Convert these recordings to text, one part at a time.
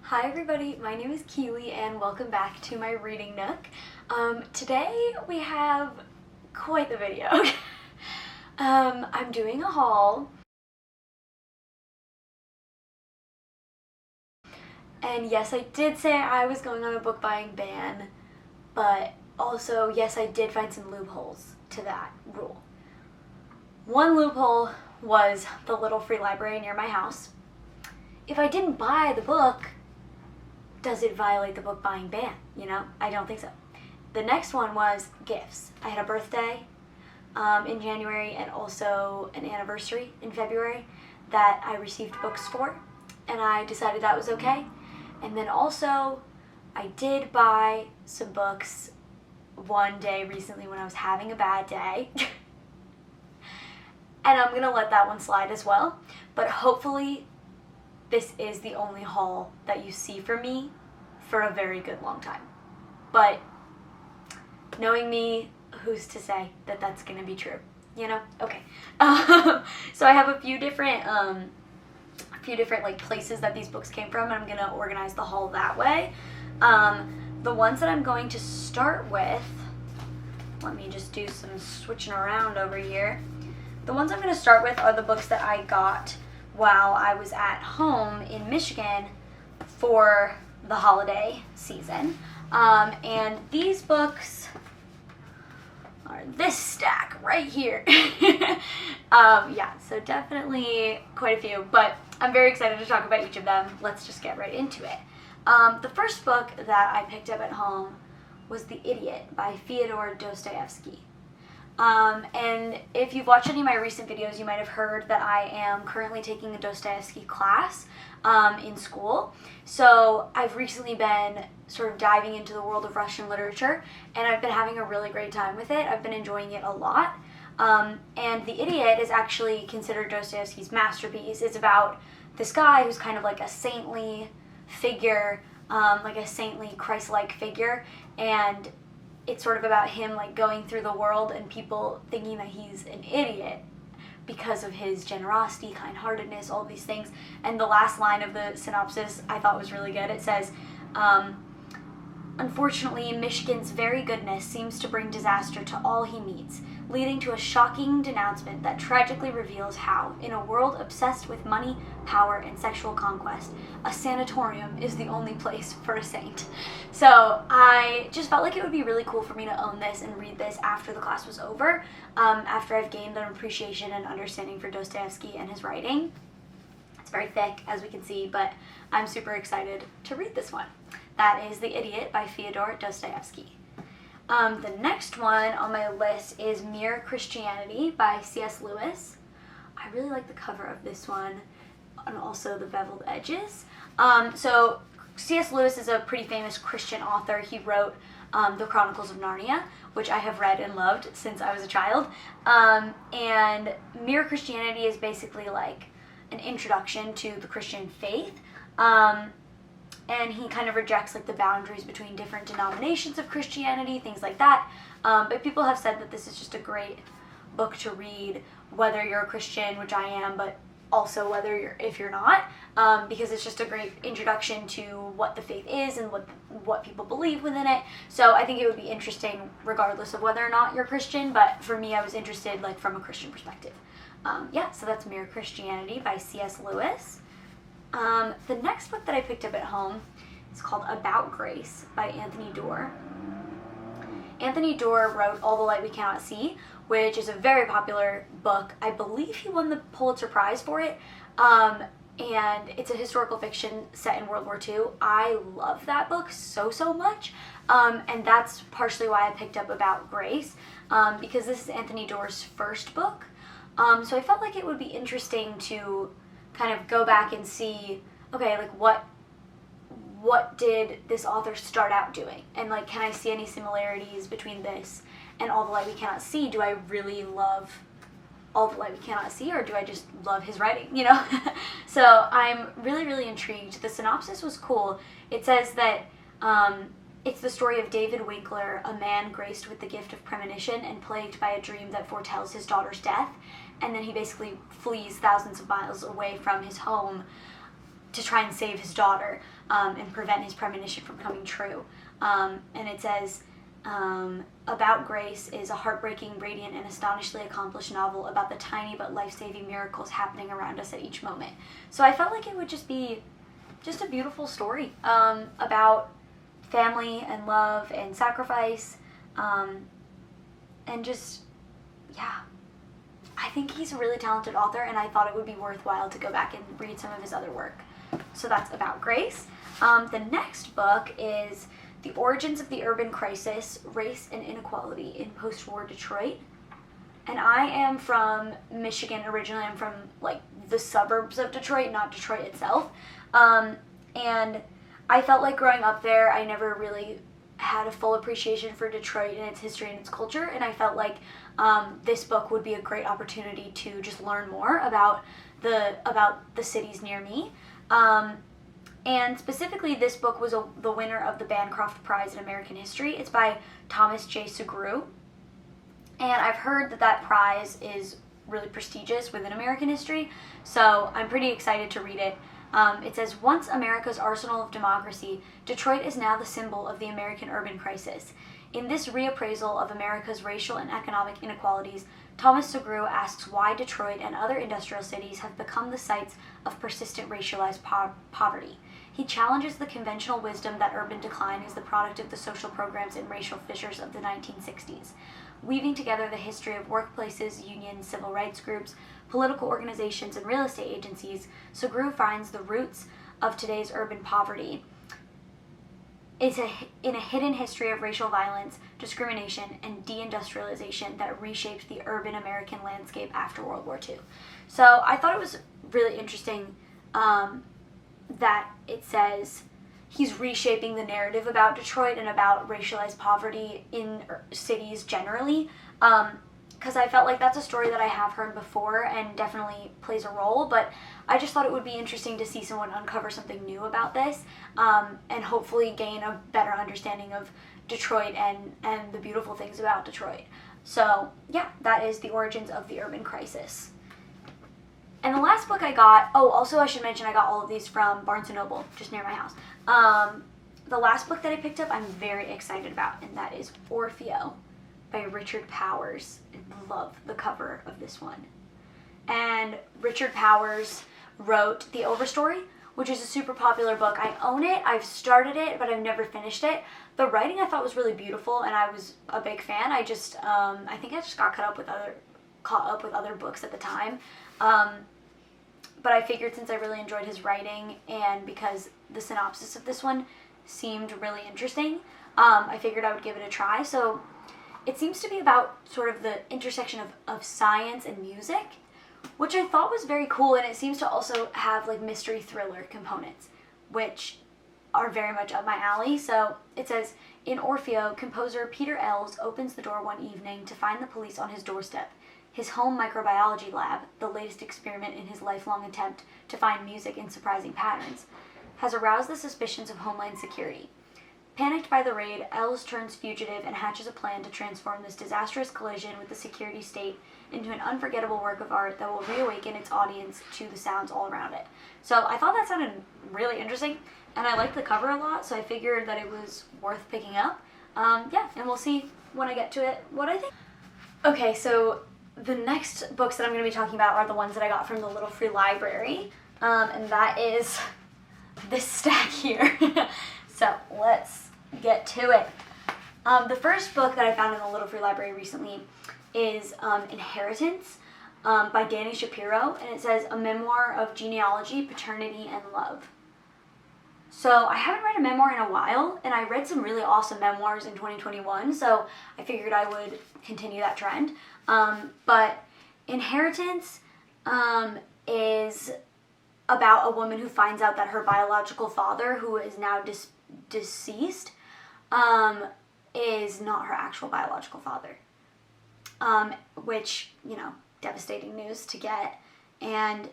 Hi everybody, my name is Keeley and welcome back to my reading nook. Today we have quite the video. I'm doing a haul. And yes, I did say I was going on a book buying ban, but also yes, I did find some loopholes to that rule. One loophole was the little free library near my house. If I didn't buy the book, does it violate the book buying ban? You know, I don't think so. The next one was gifts. I had a birthday in January and also an anniversary in February that I received books for, and I decided that was okay. And then also I did buy some books one day recently when I was having a bad day. And I'm gonna let that one slide as well, but hopefully this is the only haul that you see from me for a very good long time. But knowing me, who's to say that that's gonna be true, you know? Okay. So I have a few different like places that these books came from, and I'm gonna organize the haul that way. The ones that I'm going to start with, let me just do some switching around over here. The ones I'm gonna start with are the books that I got while I was at home in Michigan for the holiday season. And these books are this stack right here. Yeah, so definitely quite a few, but I'm very excited to talk about each of them. Let's just get right into it. The first book that I picked up at home was The Idiot by Fyodor Dostoevsky. And if you've watched any of my recent videos, you might have heard that I am currently taking a Dostoevsky class in school. So I've recently been sort of diving into the world of Russian literature, and I've been having a really great time with it. I've been enjoying it a lot. And The Idiot is actually considered Dostoevsky's masterpiece. It's about this guy who's kind of like a saintly figure, like a saintly Christ-like figure, and it's sort of about him like going through the world and people thinking that he's an idiot because of his generosity, kind-heartedness, all these things. And the last line of the synopsis I thought was really good. It says, unfortunately, Michigan's very goodness seems to bring disaster to all he meets, leading to a shocking denouncement that tragically reveals how, in a world obsessed with money, power, and sexual conquest, a sanatorium is the only place for a saint. So I just felt like it would be really cool for me to own this and read this after the class was over, after I've gained an appreciation and understanding for Dostoevsky and his writing. It's very thick, as we can see, but I'm super excited to read this one. That is The Idiot by Fyodor Dostoevsky. The next one on my list is Mere Christianity by C.S. Lewis. I really like the cover of this one and also the beveled edges. So C.S. Lewis is a pretty famous Christian author. He wrote the Chronicles of Narnia, which I have read and loved since I was a child. And Mere Christianity is basically like an introduction to the Christian faith. And he kind of rejects like the boundaries between different denominations of Christianity, things like that. But people have said that this is just a great book to read, whether you're a Christian, which I am, but also if you're not, because it's just a great introduction to what the faith is and what people believe within it. So I think it would be interesting regardless of whether or not you're Christian, but for me, I was interested like from a Christian perspective. Yeah, so that's Mere Christianity by C.S. Lewis. The next book that I picked up at home is called About Grace by Anthony Doerr. Anthony Doerr wrote All the Light We Cannot See, which is a very popular book. I believe he won the Pulitzer Prize for it, and it's a historical fiction set in World War II. I love that book so much, and that's partially why I picked up About Grace, because this is Anthony Doerr's first book, so I felt like it would be interesting to kind of go back and see, okay, like what did this author start out doing? And like, can I see any similarities between this and All the Light We Cannot See? Do I really love All the Light We Cannot See, or do I just love his writing, you know? So I'm really intrigued. The synopsis was cool. It says that it's the story of David Winkler, a man graced with the gift of premonition and plagued by a dream that foretells his daughter's death. And then he basically flees thousands of miles away from his home to try and save his daughter and prevent his premonition from coming true. And it says, About Grace is a heartbreaking, radiant, and astonishingly accomplished novel about the tiny but life-saving miracles happening around us at each moment. So I felt like it would just be just a beautiful story about family and love and sacrifice, and just, yeah. I think he's a really talented author, and I thought it would be worthwhile to go back and read some of his other work. So that's About Grace. The next book is The Origins of the Urban Crisis, Race and Inequality in Post-War Detroit. And I am from Michigan originally. I'm from, like, the suburbs of Detroit, not Detroit itself. And I felt like growing up there, I never really had a full appreciation for Detroit and its history and its culture, and I felt like this book would be a great opportunity to just learn more about the cities near me. And specifically, this book was the winner of the Bancroft Prize in American History. It's by Thomas J. Sugrue, and I've heard that prize is really prestigious within American history, so I'm pretty excited to read it. It says, once America's arsenal of democracy, Detroit is now the symbol of the American urban crisis. In this reappraisal of America's racial and economic inequalities, Thomas Sugrue asks why Detroit and other industrial cities have become the sites of persistent racialized poverty. He challenges the conventional wisdom that urban decline is the product of the social programs and racial fissures of the 1960s. Weaving together the history of workplaces, unions, civil rights groups, political organizations, and real estate agencies, Sugrue finds the roots of today's urban poverty in a hidden history of racial violence, discrimination, and deindustrialization that reshaped the urban American landscape after World War II. So I thought it was really interesting that it says he's reshaping the narrative about Detroit and about racialized poverty in cities generally, because I felt like that's a story that I have heard before and definitely plays a role, but I just thought it would be interesting to see someone uncover something new about this, and hopefully gain a better understanding of Detroit and the beautiful things about Detroit. So yeah, that is The Origins of the Urban Crisis. And the last book I got, also I should mention I got all of these from Barnes & Noble, just near my house. The last book that I picked up I'm very excited about, and that is Orpheo by Richard Powers. I love the cover of this one. And Richard Powers wrote The Overstory, which is a super popular book. I own it, I've started it, but I've never finished it. The writing I thought was really beautiful, and I was a big fan. I think I just got caught up with other books at the time. But I figured since I really enjoyed his writing, and because the synopsis of this one seemed really interesting, I figured I would give it a try. So it seems to be about sort of the intersection of science and music, which I thought was very cool, and it seems to also have like mystery thriller components, which are very much up my alley. So it says, in Orpheo, composer Peter Ells opens the door one evening to find the police on his doorstep. His home microbiology lab, the latest experiment in his lifelong attempt to find music in surprising patterns, has aroused the suspicions of Homeland Security. Panicked by the raid, Ells turns fugitive and hatches a plan to transform this disastrous collision with the security state into an unforgettable work of art that will reawaken its audience to the sounds all around it. So I thought that sounded really interesting, and I liked the cover a lot, so I figured that it was worth picking up. And we'll see when I get to it what I think. Okay, so the next books that I'm going to be talking about are the ones that I got from the Little Free Library, and that is this stack here. So let's get to it. The first book that I found in the Little Free Library recently is Inheritance by Dani Shapiro, and it says, a memoir of genealogy, paternity, and love. So I haven't read a memoir in a while, and I read some really awesome memoirs in 2021, so I figured I would continue that trend. But Inheritance is about a woman who finds out that her biological father, who is now deceased, is not her actual biological father. Which, devastating news to get. And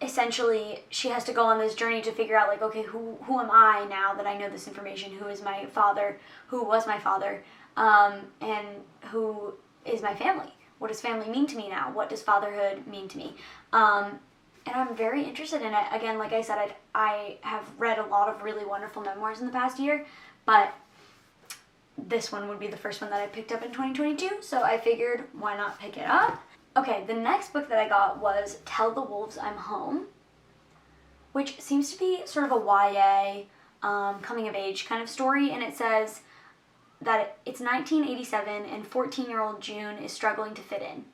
essentially she has to go on this journey to figure out, like, okay, who am I now that I know this information? Who is my father? Who was my father? And who is my family? What does family mean to me now? What does fatherhood mean to me? and I'm very interested in it. Again, like I said, I have read a lot of really wonderful memoirs in the past year, but this one would be the first one that I picked up in 2022, so I figured why not pick it up. Okay, the next book that I got was Tell the Wolves I'm Home, which seems to be sort of a YA coming of age kind of story, and it says that it's 1987 and 14-year-old June is struggling to fit in.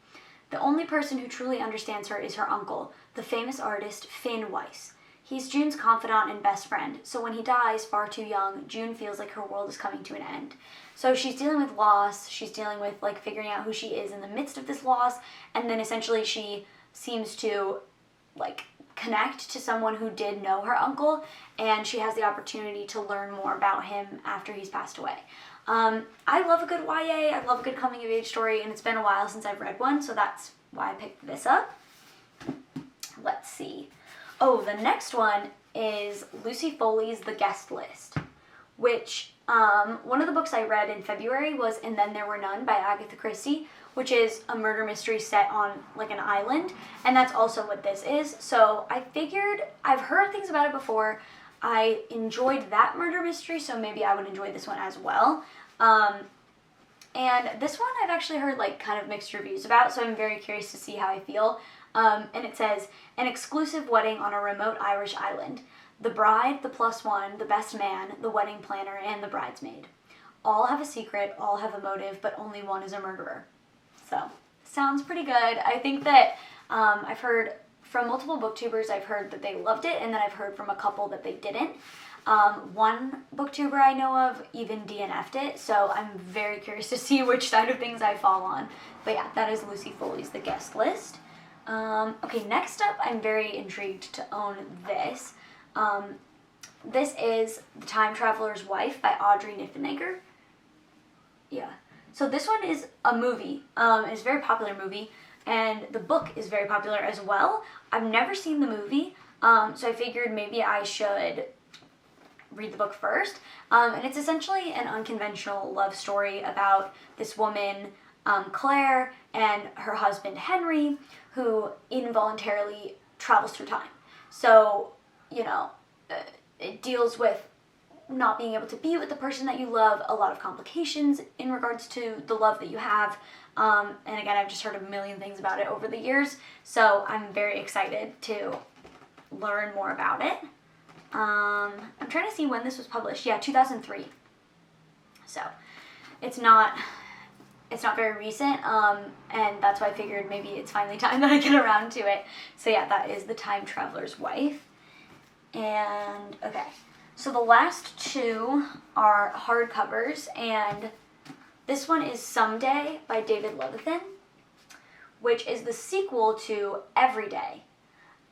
The only person who truly understands her is her uncle, the famous artist Finn Weiss. He's June's confidant and best friend, so when he dies far too young, June feels like her world is coming to an end. So she's dealing with loss, she's dealing with like figuring out who she is in the midst of this loss, and then essentially she seems to like connect to someone who did know her uncle, and she has the opportunity to learn more about him after he's passed away. I love a good YA, I love a good coming of age story, and it's been a while since I've read one, so that's why I picked this up. Let's see. Oh, the next one is Lucy Foley's The Guest List, which one of the books I read in February was And Then There Were None by Agatha Christie, which is a murder mystery set on like an island, and that's also what this is. So I figured, I've heard things about it before, I enjoyed that murder mystery, so maybe I would enjoy this one as well. And this one I've actually heard like kind of mixed reviews about, so I'm very curious to see how I feel. And it says, an exclusive wedding on a remote Irish island. The bride, the plus one, the best man, the wedding planner, and the bridesmaid. All have a secret, all have a motive, but only one is a murderer. So, sounds pretty good. I think that I've heard from multiple booktubers, I've heard that they loved it, and then I've heard from a couple that they didn't. One booktuber I know of even DNF'd it, so I'm very curious to see which side of things I fall on. But yeah, that is Lucy Foley's The Guest List. Okay, next up, I'm very intrigued to own this. This is The Time Traveler's Wife by Audrey Niffenegger. Yeah. So this one is a movie. It's a very popular movie, and the book is very popular as well. I've never seen the movie, so I figured maybe I should read the book first. And it's essentially an unconventional love story about this woman, Claire, and her husband, Henry, who involuntarily travels through time. So, you know, it deals with not being able to be with the person that you love, a lot of complications in regards to the love that you have. And again, I've just heard a million things about it over the years, so I'm very excited to learn more about it. I'm trying to see when this was published. Yeah, 2003. So, it's not very recent, and that's why I figured maybe it's finally time that I get around to it. So yeah, that is The Time Traveler's Wife. And, okay, so the last two are hardcovers, and this one is Someday by David Levithan, which is the sequel to Everyday.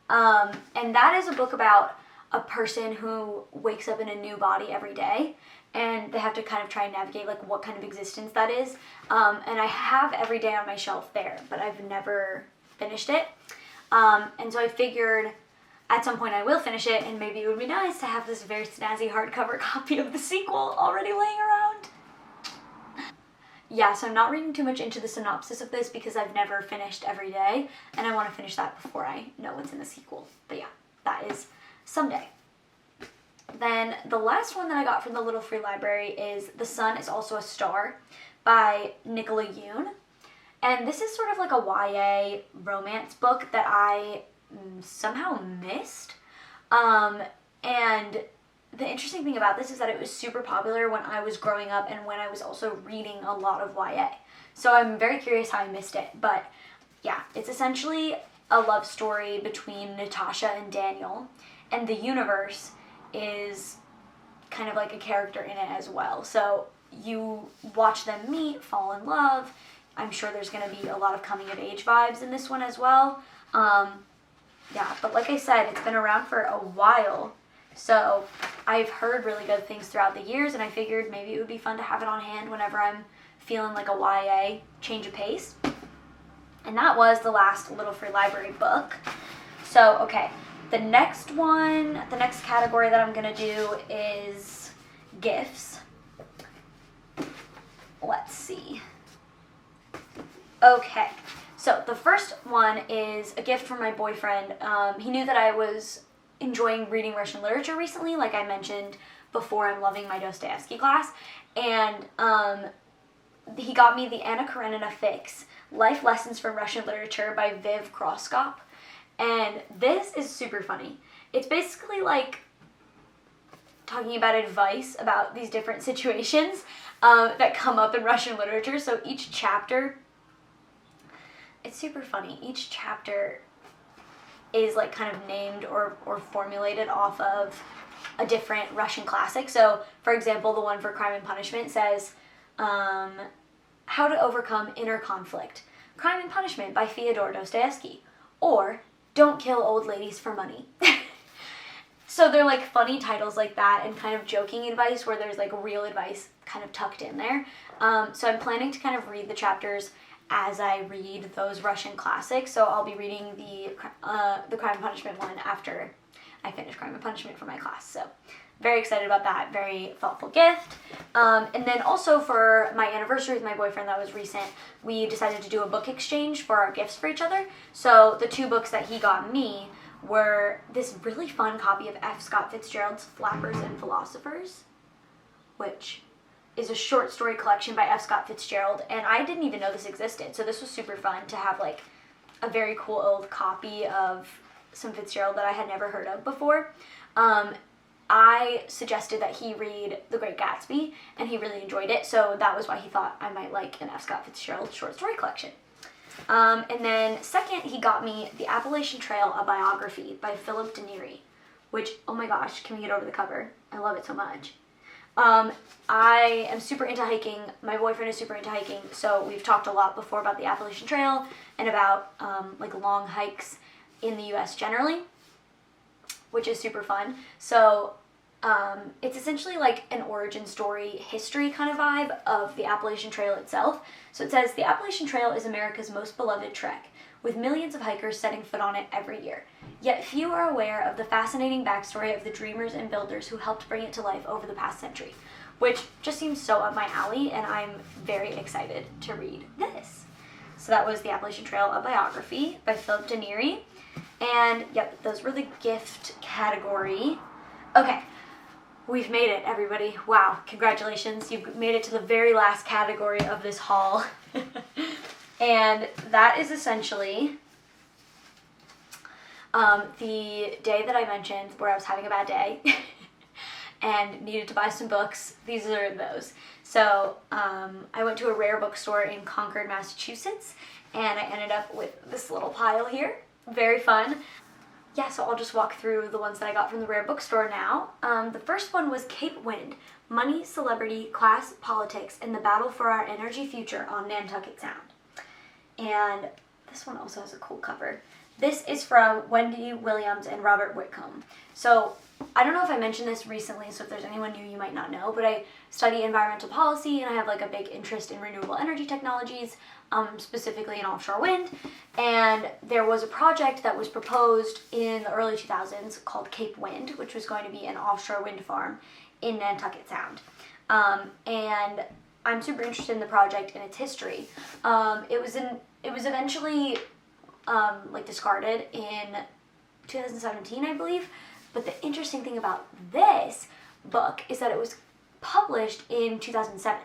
And that is a book about a person who wakes up in a new body every day, and they have to kind of try and navigate like what kind of existence that is. And I have Everyday on my shelf there, but I've never finished it. And so I figured at some point I will finish it, and maybe it would be nice to have this very snazzy hardcover copy of the sequel already laying around. Yeah, so I'm not reading too much into the synopsis of this because I've never finished Everyday, and I want to finish that before I know what's in the sequel. But yeah, that is Someday. Then the last one that I got from the Little Free Library is The Sun is Also a Star by Nicola Yoon. And this is sort of like a YA romance book that I somehow missed. And the interesting thing about this is that it was super popular when I was growing up and when I was also reading a lot of YA. So I'm very curious how I missed it. But yeah, it's essentially a love story between Natasha and Daniel, and the universe is kind of like a character in it as well. So you watch them meet, fall in love. I'm sure there's going to be a lot of coming of age vibes in this one as well. Yeah, but like I said, it's been around for a while. So I've heard really good things throughout the years, and I figured maybe it would be fun to have it on hand whenever I'm feeling like a YA change of pace. And that was the last Little Free Library book. So, okay. The next category that I'm going to do is gifts. Let's see. Okay, So the first one is a gift from my boyfriend. He knew that I was enjoying reading Russian literature recently, like I mentioned before. I'm loving my Dostoevsky class, and he got me the Anna Karenina Fix, Life Lessons from Russian Literature by Viv Kroskop, and this is super funny. It's basically like talking about advice about these different situations that come up in Russian literature. So each chapter, it's super funny. Each chapter is like kind of named or formulated off of a different Russian classic. So for example, the one for Crime and Punishment says, How to Overcome Inner Conflict, Crime and Punishment by Fyodor Dostoevsky, or Don't Kill Old Ladies for Money. So they're like funny titles like that and kind of joking advice where there's like real advice kind of tucked in there. So I'm planning to kind of read the chapters as I read those Russian classics. So I'll be reading the Crime and Punishment one after I finish Crime and Punishment for my class. So very excited about that. Very thoughtful gift. And then also for my anniversary with my boyfriend that was recent, we decided to do a book exchange for our gifts for each other. So the 2 books that he got me were this really fun copy of F. Scott Fitzgerald's Flappers and Philosophers, which is a short story collection by F. Scott Fitzgerald, and I didn't even know this existed, so this was super fun to have like a very cool old copy of some Fitzgerald that I had never heard of before. I suggested that he read The Great Gatsby, and he really enjoyed it, so that was why he thought I might like an F. Scott Fitzgerald short story collection. And then second, he got me The Appalachian Trail, a biography by Philip Dennery, which, oh my gosh, can we get over the cover? I love it so much. I am super into hiking. My boyfriend is super into hiking, so we've talked a lot before about the Appalachian Trail and about like long hikes in the U.S. generally, which is super fun. So it's essentially like an origin story history kind of vibe of the Appalachian Trail itself. So it says, the Appalachian Trail is America's most beloved trek, with millions of hikers setting foot on it every year. Yet few are aware of the fascinating backstory of the dreamers and builders who helped bring it to life over the past century, which just seems so up my alley, and I'm very excited to read this. So that was The Appalachian Trail, a biography by Philip Dennery. And yep, those were the gift category. Okay, we've made it, everybody. Wow, congratulations. You've made it to the very last category of this haul. And that is essentially the day that I mentioned where I was having a bad day and needed to buy some books. These are those. So I went to a rare bookstore in Concord, Massachusetts, and I ended up with this little pile here. Very fun. Yeah, so I'll just walk through the ones that I got from the rare bookstore now. The first one was Cape Wind, Money, Celebrity, Class, Politics, and the Battle for Our Energy Future on Nantucket Sound. And this one also has a cool cover. This is from Wendy Williams and Robert Whitcomb. So I don't know if I mentioned this recently, so if there's anyone new you might not know, but I study environmental policy and I have like a big interest in renewable energy technologies, specifically in offshore wind. And there was a project that was proposed in the early 2000s called Cape Wind, which was going to be an offshore wind farm in Nantucket Sound. And I'm super interested in the project and its history. It was eventually like discarded in 2017, I believe. But the interesting thing about this book is that it was published in 2007.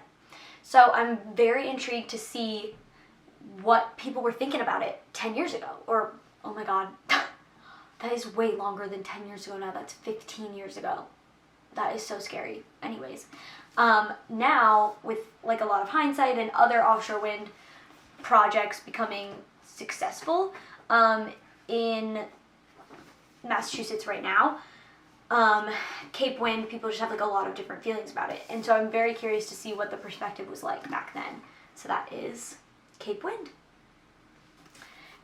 So I'm very intrigued to see what people were thinking about it 10 years ago. Or, oh my god, that is way longer than 10 years ago now. That's 15 years ago. That is so scary. Anyways, now with like a lot of hindsight and other offshore wind projects becoming successful in Massachusetts right now, Cape Wind, people just have like a lot of different feelings about it. And so I'm very curious to see what the perspective was like back then. So that is Cape Wind.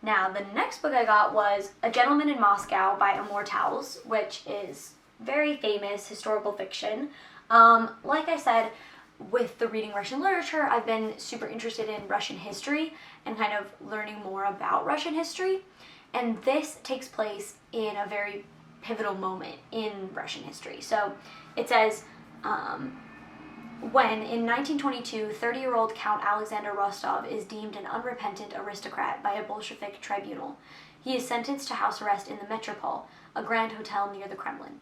Now, the next book I got was A Gentleman in Moscow by Immortals, which is very famous historical fiction. Like I said, with the reading Russian literature, I've been super interested in Russian history and kind of learning more about Russian history. And this takes place in a very pivotal moment in Russian history. So it says, when, in 1922, 30-year-old Count Alexander Rostov is deemed an unrepentant aristocrat by a Bolshevik tribunal. He is sentenced to house arrest in the Metropole, a grand hotel near the Kremlin.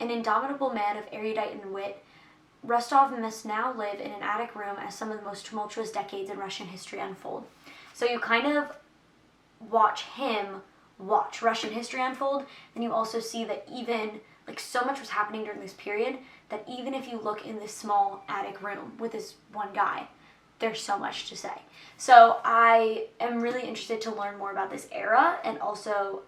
An indomitable man of erudite and wit, Rostov must now live in an attic room as some of the most tumultuous decades in Russian history unfold. So you kind of watch him watch Russian history unfold, and you also see that even, like, so much was happening during this period that even if you look in this small attic room with this one guy, there's so much to say. So I am really interested to learn more about this era, and also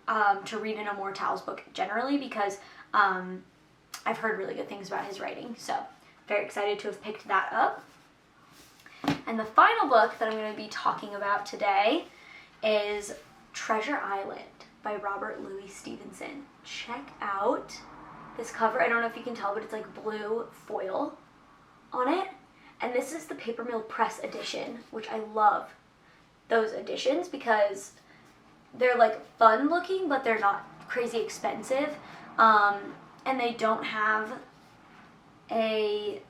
to read an Immortals book generally, because I've heard really good things about his writing. So very excited to have picked that up. And the final book that I'm going to be talking about today is Treasure Island by Robert Louis Stevenson. Check out this cover. I don't know if you can tell, but it's like blue foil on it. And this is the Paper Mill Press edition, which I love those editions because they're like fun looking, but they're not crazy expensive. And they don't have a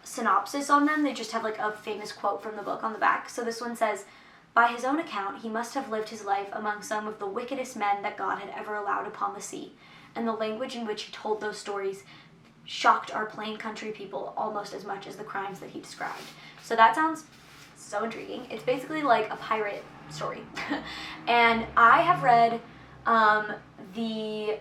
synopsis on them. They just have like a famous quote from the book on the back. So this one says, "By his own account, he must have lived his life among some of the wickedest men that God had ever allowed upon the sea, and the language in which he told those stories shocked our plain country people almost as much as the crimes that he described." So that sounds so intriguing. It's basically like a pirate story. And I have read the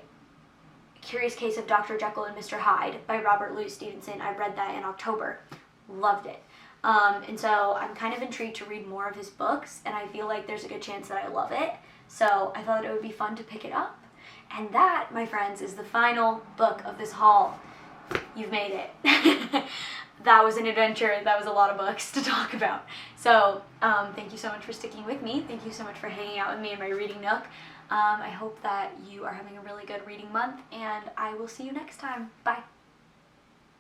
Curious Case of Dr. Jekyll and Mr. Hyde by Robert Louis Stevenson. I read that in October. Loved it. And so I'm kind of intrigued to read more of his books, and I feel like there's a good chance that I love it. So I thought it would be fun to pick it up. And that, my friends, is the final book of this haul. You've made it. That was an adventure. That was a lot of books to talk about. So thank you so much for sticking with me. Thank you so much for hanging out with me in my reading nook. I hope that you are having a really good reading month, and I will see you next time. Bye.